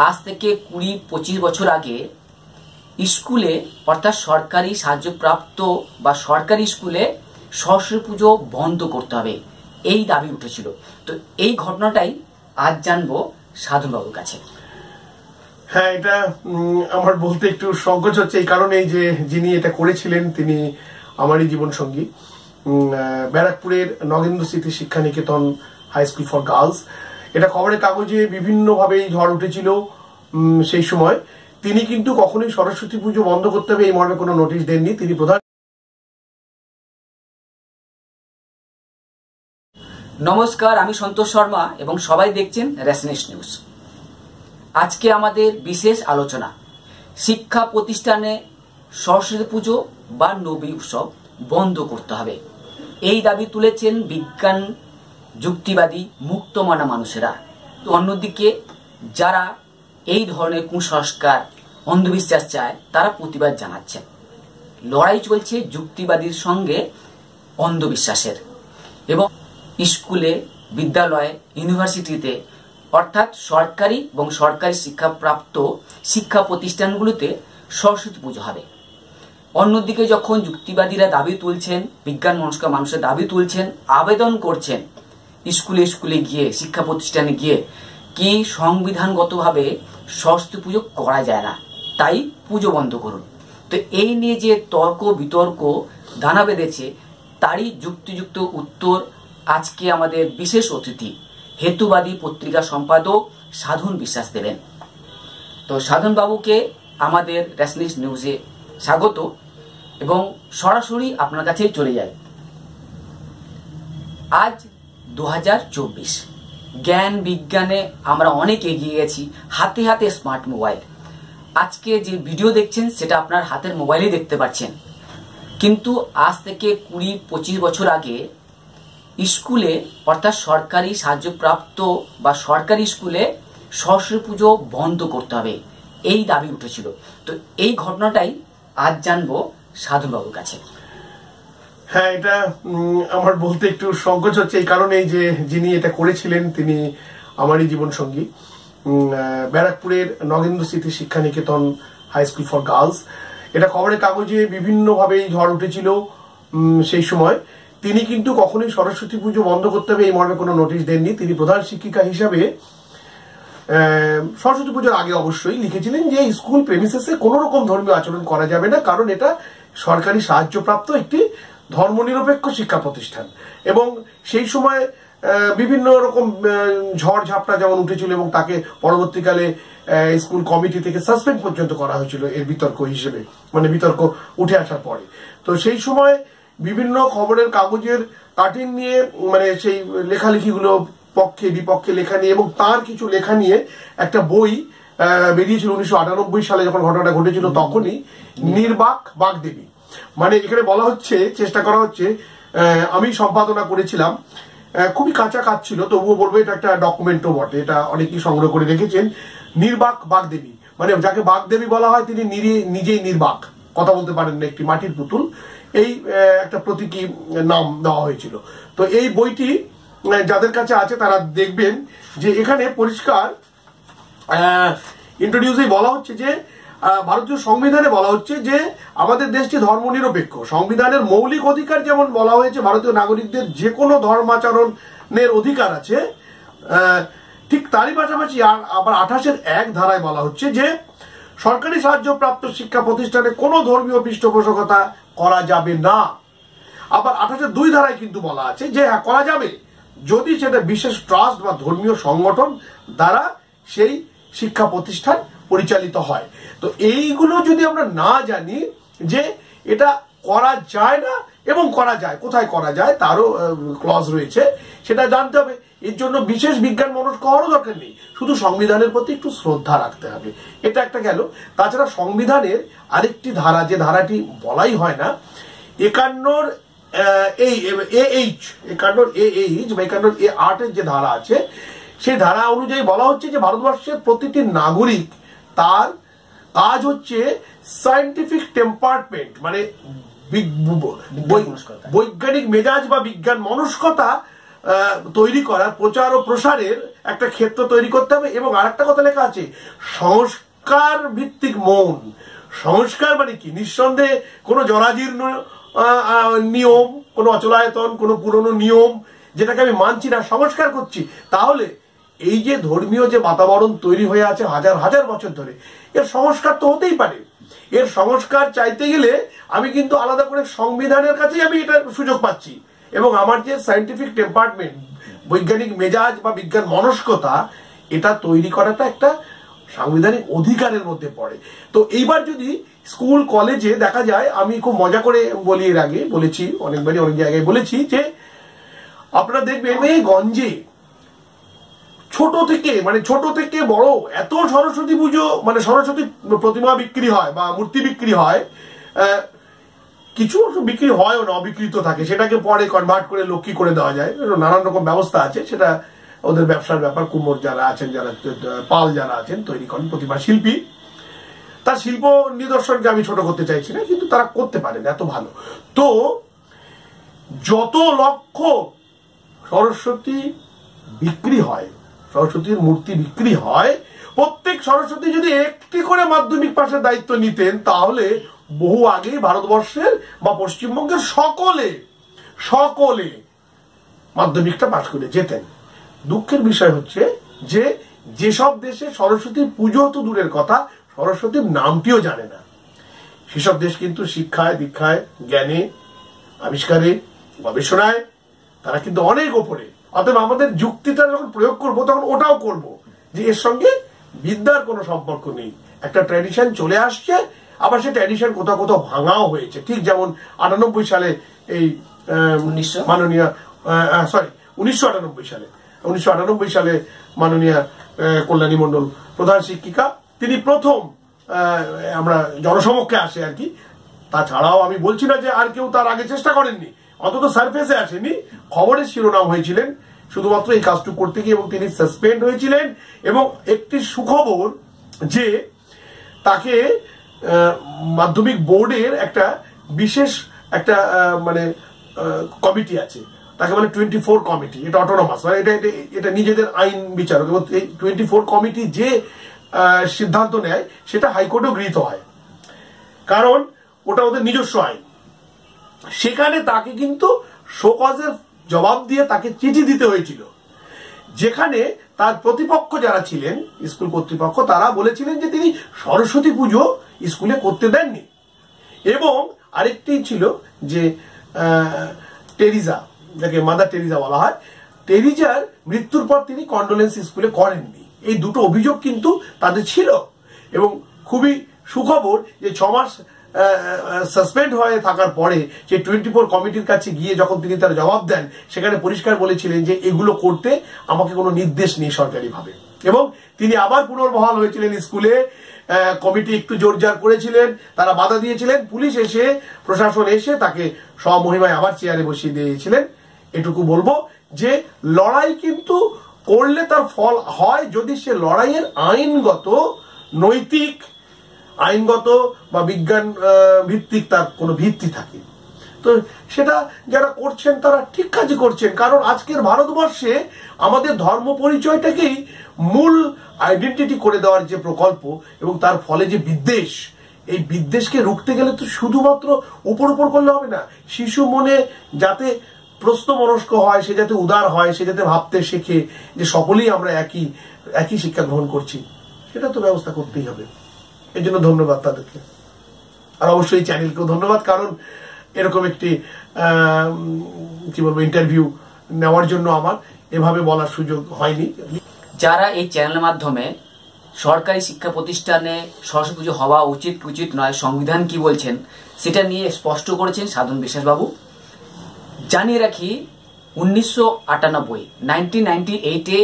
আজ থেকে 20-25 বছর আগে স্কুলে অর্থাৎ সরকারি সাহায্যপ্রাপ্ত বা সরকারি স্কুলে সরস্বতী পুজো বন্ধ করতে হবে, এই দাবি উঠেছিল। তো এই ঘটনাটাই আজ জানবো সাধনবাবুর কাছে। হ্যাঁ, এটা আমার বলতে একটু সংকোচ হচ্ছে এই কারণেই যে যিনি এটা করেছিলেন তিনি আমারই জীবন সঙ্গী, ব্যারাকপুরের নগেন্দ্র স্মৃতি শিক্ষা নিকেতন হাই স্কুল ফর গার্লস। এটা খবরের কাগজে বিভিন্নভাবে ঝড় উঠেছিল সেই সময়। তিনি কিন্তু কখনোই সরস্বতী পুজো বন্ধ করতে হবে এই মর্মে কোনো নোটিশ দেননি। তিনি প্রধান। নমস্কার, আমি সন্তোষ শর্মা এবং সবাই দেখছেন রেসনেস নিউজ। আজকে আমাদের বিশেষ আলোচনা, শিক্ষা প্রতিষ্ঠানে সরস্বতী পুজো বা নবী উৎসব বন্ধ করতে হবে, এই দাবি তুলেছেন বিজ্ঞান যুক্তিবাদী মুক্তমানা মানুষেরা। তো অন্যদিকে যারা এই ধরনের কুসংস্কার অন্ধবিশ্বাস চায় তারা প্রতিবাদ জানাচ্ছেন। লড়াই চলছে যুক্তিবাদীর সঙ্গে অন্ধবিশ্বাসের। এবং স্কুলে, বিদ্যালয়ে, ইউনিভার্সিটিতে অর্থাৎ সরকারি এবং সরকারি শিক্ষাপ্রাপ্ত শিক্ষা প্রতিষ্ঠানগুলোতে সরস্বতী পুজো হবে। অন্যদিকে যখন যুক্তিবাদীরা দাবি তুলছেন, বিজ্ঞান মনস্ক মানুষের দাবি তুলছেন, আবেদন করছেন স্কুলে স্কুলে গিয়ে, শিক্ষা প্রতিষ্ঠানে গিয়ে কি সংবিধানগতভাবে সরস্বতী পুজো করা যায় না, তাই পুজো বন্ধ করুন। তো এই নিয়ে যে তর্ক বিতর্ক দানা বেঁধেছে, তারই যুক্তিযুক্ত উত্তর আজকে আমাদের বিশেষ অতিথি হেতুবাদী পত্রিকা সম্পাদক সাধন বিশ্বাস দেবেন। তো সাধন বাবুকে আমাদের রেসনেস নিউজে স্বাগত এবং সরাসরি আপনার কাছেই চলে যায়। আজ 2024, জ্ঞান বিজ্ঞানে আমরা অনেক এগিয়ে গেছি, হাতে হাতে স্মার্ট মোবাইল। আজকে যে ভিডিও দেখছেন সেটা আপনার হাতের মোবাইলে দেখতে পাচ্ছেন। কিন্তু আজ থেকে 20-25 বছর আগে স্কুলে অর্থাৎ সরকারি সাহায্যপ্রাপ্ত বা সরকারি স্কুলে সরস্বতী পুজো বন্ধ করতে হবে, এই দাবি উঠেছিল। তো এই ঘটনাটাই আজ জানবো সাধনবাবুর কাছে। হ্যাঁ, এটা আমার বলতে একটু সংকোচ হচ্ছে এই কারণেই যে যিনি এটা করেছিলেন তিনি আমারই জীবন সঙ্গী, ব্যারাকপুরের নগেন্দ্র স্মৃতি শিক্ষা নিকেতন হাই স্কুল ফর গার্লস। এটা খবরের কাগজে বিভিন্নভাবে ঝড় উঠেছিল সেই সময়। তিনি কিন্তু কখনোই সরস্বতী পুজো বন্ধ করতে হবে এই মর্মে কোনো নোটিশ দেননি। তিনি প্রধান শিক্ষিকা হিসাবে সরস্বতী পুজোর আগে অবশ্যই লিখেছিলেন যে স্কুল প্রেমিসেসে কোনো রকম ধর্মীয় আচরণ করা যাবে না, কারণ এটা সরকারি সাহায্যপ্রাপ্ত একটি ধর্মনিরপেক্ষ শিক্ষা প্রতিষ্ঠান। এবং সেই সময় বিভিন্ন রকম ঝড় ঝাপটা যেমন উঠেছিল এবং তাকে পরবর্তীকালে স্কুল কমিটি থেকে সাসপেন্ড পর্যন্ত করা হয়েছিল এর বিতর্ক হিসেবে, মানে বিতর্ক উঠে আসার পরে। তো সেই সময় বিভিন্ন খবরের কাগজের কাটিং নিয়ে, মানে সেই লেখালেখিগুলো পক্ষে বিপক্ষে লেখা নিয়ে এবং তার কিছু লেখা নিয়ে একটা বই বেরিয়েছিল 1998 সালে যখন ঘটনাটা ঘটেছিল, তখনই নির্বাক বাগদেবী। মানে এখানে বলা হচ্ছে, চেষ্টা করা হচ্ছে, আমি সম্পাদনা করেছিলাম, খুবই কাঁচা কাজ ছিল, তবুও বলবো এটা একটা ডকুমেন্টও বটে, এটা অনেকেই সংগ্রহ করে রেখেছেন। নির্বাক বাগদেবী, মানে যাকে বাগদেবী বলা হয় তিনি নিজেই নির্বাক, কথা বলতে পারেন না, একটি মাটির পুতুল, এই একটা প্রতীকী নাম দেওয়া হয়েছিল। তো এই বইটি যাদের কাছে আছে তারা দেখবেন যে এখানে পরিষ্কার ইন্ট্রোডিউসেই বলা হচ্ছে যে ভারতীয় সংবিধানে বলা হচ্ছে যে আমাদের দেশটি ধর্মনিরপেক্ষ। সংবিধানের মৌলিক অধিকার যেমন বলা হয়েছে ভারতীয় নাগরিকদের যে কোনো ধর্মাচরণের অধিকার আছে, ঠিক তারই পাশাপাশি আবার 28-1 ধারায় বলা হচ্ছে যে সরকারি সাহায্যপ্রাপ্ত শিক্ষা প্রতিষ্ঠানে কোনো ধর্মীয় পৃষ্ঠপোষকতা করা যাবে না। আবার 28-2 ধারায় কিন্তু বলা আছে যে হ্যাঁ করা যাবে, যদি সেটা বিশেষ ট্রাস্ট বা ধর্মীয় সংগঠন দ্বারা সেই শিক্ষা প্রতিষ্ঠান পরিচালিত হয়। তো এইগুলো যদি আমরা না জানি যে এটা করা যায় না এবং করা যায়, কোথায় করা যায় তারও ক্লজ রয়েছে, সেটা জানতে হবে। এর জন্য বিশেষ বিজ্ঞান মনস্ক হওয়ারও দরকার নেই, শুধু সংবিধানের প্রতি একটু শ্রদ্ধা রাখতে হবে, এটা একটা গেল। তাছাড়া সংবিধানের আরেকটি ধারা, যে ধারাটি বলাই হয় না, 51A8 যে ধারা আছে, সেই ধারা অনুযায়ী বলা হচ্ছে যে ভারতবর্ষের প্রতিটি নাগরিক তার কাজ হচ্ছে সায়েন্টিফিক টেম্পারমেন্ট, মানে বৈজ্ঞানিক মেজাজ বা বিজ্ঞান মনস্কতা তৈরি করার, প্রচার ও প্রসারের একটা ক্ষেত্র তৈরি করতে হবে। এবং আরেকটা কথা লেখা আছে, সংস্কার ভিত্তিক মন। সংস্কার মানে কি? নিঃসন্দেহে কোনো জরাজীর্ণ নিয়ম, কোনো অচলায়তন, কোনো পুরনো নিয়ম যেটাকে আমি মানছি না, সংস্কার করছি। তাহলে এই যে ধর্মীয় যে বাতাবরণ তৈরি হয়ে আছে হাজার হাজার বছর ধরে, এর সংস্কার তো হতেই পারে। এর সংস্কার চাইতে গেলে আমি কিন্তু আলাদা করে সংবিধানের কাছেই আমি এটার সুযোগ পাচ্ছি। এবং আমার যে সায়েন্টিফিক টেম্পারমেন্ট, বৈজ্ঞানিক মেজাজ বা বিজ্ঞান মনস্কতা, এটা তৈরি করাটা একটা সাংবিধানিক অধিকারের মধ্যে পড়ে। তো এইবার যদি স্কুল কলেজে দেখা যায়, আমি খুব মজা করে বলি, এর আগে বলেছি অনেকবারই, অনেক জায়গায় বলেছি যে আপনারা দেখবেন এই গঞ্জে ছোট থেকে বড় এত সরস্বতী পুজো, মানে সরস্বতী প্রতিমা বিক্রি হয় বা মূর্তি বিক্রি হয়। কিছু বিক্রি হয়ও না, অবিকৃত থাকে, সেটাকে পরে কনভার্ট করে লক্ষ্মী করে দেওয়া যায়। নানান রকম ব্যবস্থা আছে, সেটা ওদের ব্যবসার ব্যাপার। কুমোর যারা আছেন, যারা পাল যারা আছেন তৈরি করেন, প্রতিমা শিল্পী, তার শিল্প নিদর্শনকে আমি ছোট করতে চাইছি না, কিন্তু তারা করতে পারেন, এত ভালো। তো যত লক্ষ সরস্বতী বিক্রি হয়, সরস্বতীর মূর্তি বিক্রি হয়, প্রত্যেক সরস্বতী যদি একটি করে মাধ্যমিক পাশের দায়িত্ব নিতেন, তাহলে বহু আগে ভারতবর্ষের বা পশ্চিমবঙ্গের সকলে মাধ্যমিকটা পাশ করে যেতেন। দুঃখের বিষয় হচ্ছে যে যেসব দেশে সরস্বতীর পুজো তো দূরের কথা, সরস্বতীর নামটিও জানে না, সেসব দেশ কিন্তু শিক্ষায়, দীক্ষায়, জ্ঞানে, আবিষ্কারে, গবেষণায় তারা কিন্তু অনেক ওপরে। অতএব আমাদের যুক্তিটা যখন প্রয়োগ করব, তখন ওটাও করব যে এর সঙ্গে বিদ্যার কোনো সম্পর্ক নেই, একটা ট্র্যাডিশন চলে আসছে, আবার সে ট্র্যাডিশন কোথাও কোথাও ভাঙাও হয়েছে। ঠিক যেমন 98 সালে এই মাননীয় 1998 সালে মাননীয় কল্যাণী মণ্ডল প্রধান শিক্ষিকা, তিনি প্রথম আমরা জনসমক্ষে আসে আর কি। তাছাড়াও আমি বলছি না যে আর কেউ তার আগে চেষ্টা করেননি, অন্তত সারফেসে আসেনি, খবরের শিরোনাম হয়েছিলেন শুধুমাত্র এই কাজটুকু করতে গিয়ে, এবং তিনি সাসপেন্ড হয়েছিলেন। এবং একটি সুখবর যে তাকে মাধ্যমিক বোর্ডের একটা বিশেষ একটা মানে কমিটি আছে, তাকে বলে 24 কমিটি, এটা অটোনমাস, মানে এটা নিজেদের আইন বিচারক, এবং এই 24 কমিটি যে সিদ্ধান্ত নেয় সেটা হাইকোর্টেও গৃহীত হয়, কারণ ওটা ওদের নিজস্ব আইন। সেখানে তাকে কিন্তু শোকজের জবাব দিয়ে তাকে চিঠি দিতে হয়েছিল, যেখানে তার প্রতিপক্ষ যারা ছিলেন, স্কুল কর্তৃপক্ষ, তারা বলেছিলেন যে তিনি সরস্বতী পুজো স্কুলে করতে দেননি। এবং আরেকটি ছিল যে টেরিজা, যাকে মাদার টেরিজা বলা হয়, টেরিজার মৃত্যুর পর তিনি কন্ডোলেন্স স্কুলে করেননি। এই দুটো অভিযোগ কিন্তু তাদের ছিল। এবং খুবই সুখবর যে 6 মাস সাসপেন্ড হয়ে থাকার পরে যে 24 কমিটির কাছে গিয়ে যখন তিনি তার জবাব দেন, সেখানে পরিষ্কার বলেছিলেন যে এগুলো করতে আমাকে কোনো নির্দেশ নেই সরকারিভাবে। এবং তিনি আবার পুনর্বহাল হয়েছিলেন স্কুলে, কমিটি একটু জোরজার করেছিলেন, তারা বাধা দিয়েছিলেন, পুলিশ এসে, প্রশাসন এসে তাকে স্বমহিমায় আবার চেয়ারে বসিয়ে দিয়েছিলেন। এটুকু বলবো যে লড়াই কিন্তু করলে তার ফল হয় যদি সে লড়াইয়ের আইনগত, নৈতিক, আইনগত বা বিজ্ঞান ভিত্তিক তার কোনো ভিত্তি থাকে। তো সেটা যারা করছেন তারা ঠিক কাজই করছেন, কারণ আজকের ভারতবর্ষে আমাদের ধর্ম পরিচয়টাকেই মূল আইডেন্টিটি করে দেওয়ার যে প্রকল্প, এবং তার ফলে যে বিদ্বেষ, এই বিদ্বেষকে রুখতে গেলে তো শুধুমাত্র উপর করলে হবে না। শিশু মনে যাতে প্রশ্নমনস্ক হয়, সে যাতে উদার হয়, সে যাতে ভাবতে শেখে যে সকলেই আমরা একই শিক্ষা গ্রহণ করছি, সেটা তো ব্যবস্থা করতেই হবে। এর জন্য ধন্যবাদ তাদেরকে, আর অবশ্যই চ্যানেলকেও ধন্যবাদ, কারণ এরকম একটি কি বলবো ইন্টারভিউ নেওয়ার জন্য আমার এভাবে বলার সুযোগ হয়নি। যারা এই চ্যানেলের মাধ্যমে সরকারি শিক্ষা প্রতিষ্ঠানে সরস্বতী পুজো হওয়া উচিত কি উচিত নয়, সংবিধান কি বলছেন, সেটা নিয়ে স্পষ্ট করেছেন সাধন বিশ্বাসবাবু। জানিয়ে রাখি, 1998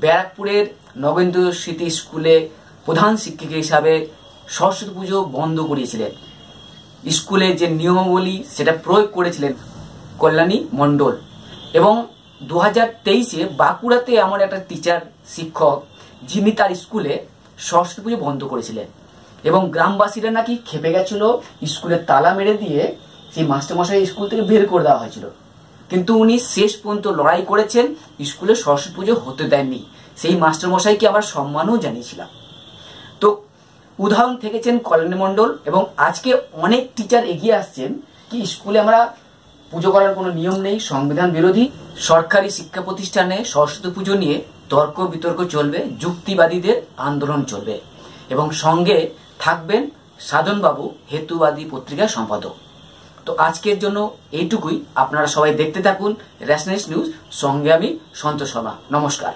ব্যারাকপুরের নগেন্দ্র স্মৃতি স্কুলে প্রধান শিক্ষিকা হিসাবে সরস্বতী পুজো বন্ধ করিয়েছিলেন। স্কুলে যে নিয়মাবলী সেটা প্রয়োগ করেছিলেন কল্যাণী মণ্ডল। এবং 2023 বাঁকুড়াতে এমন একটা টিচার, শিক্ষক, যিনি তার স্কুলে সরস্বতী পুজো বন্ধ করেছিলেন, এবং গ্রামবাসীরা নাকি খেপে গেছিল, স্কুলের তালা মেরে দিয়ে সেই মাস্টারমশাই স্কুল থেকে বের করে দেওয়া হয়েছিল। কিন্তু উনি শেষ পর্যন্ত লড়াই করেছেন, স্কুলে সরস্বতী পুজো হতে দেননি। সেই মাস্টারমশাইকে আবার সম্মানও জানিয়েছিলাম। তো উদাহরণ থেকেছেন কল্যাণী মণ্ডল, এবং আজকে অনেক টিচার এগিয়ে আসছেন কি স্কুলে আমরা পুজো করার কোনো নিয়ম নেই, সংবিধান বিরোধী। সরকারি শিক্ষা প্রতিষ্ঠানে সরস্বতী পুজো নিয়ে তর্ক বিতর্ক চলবে, যুক্তিবাদীদের আন্দোলন চলবে, এবং সঙ্গে থাকবেন সাধনবাবু, হেতুবাদী পত্রিকার সম্পাদক। তো আজকের জন্য এইটুকুই। আপনারা সবাই দেখতে থাকুন রেসনেস নিউজ, সঙ্গে আমি সন্তোষ শর্মা। নমস্কার।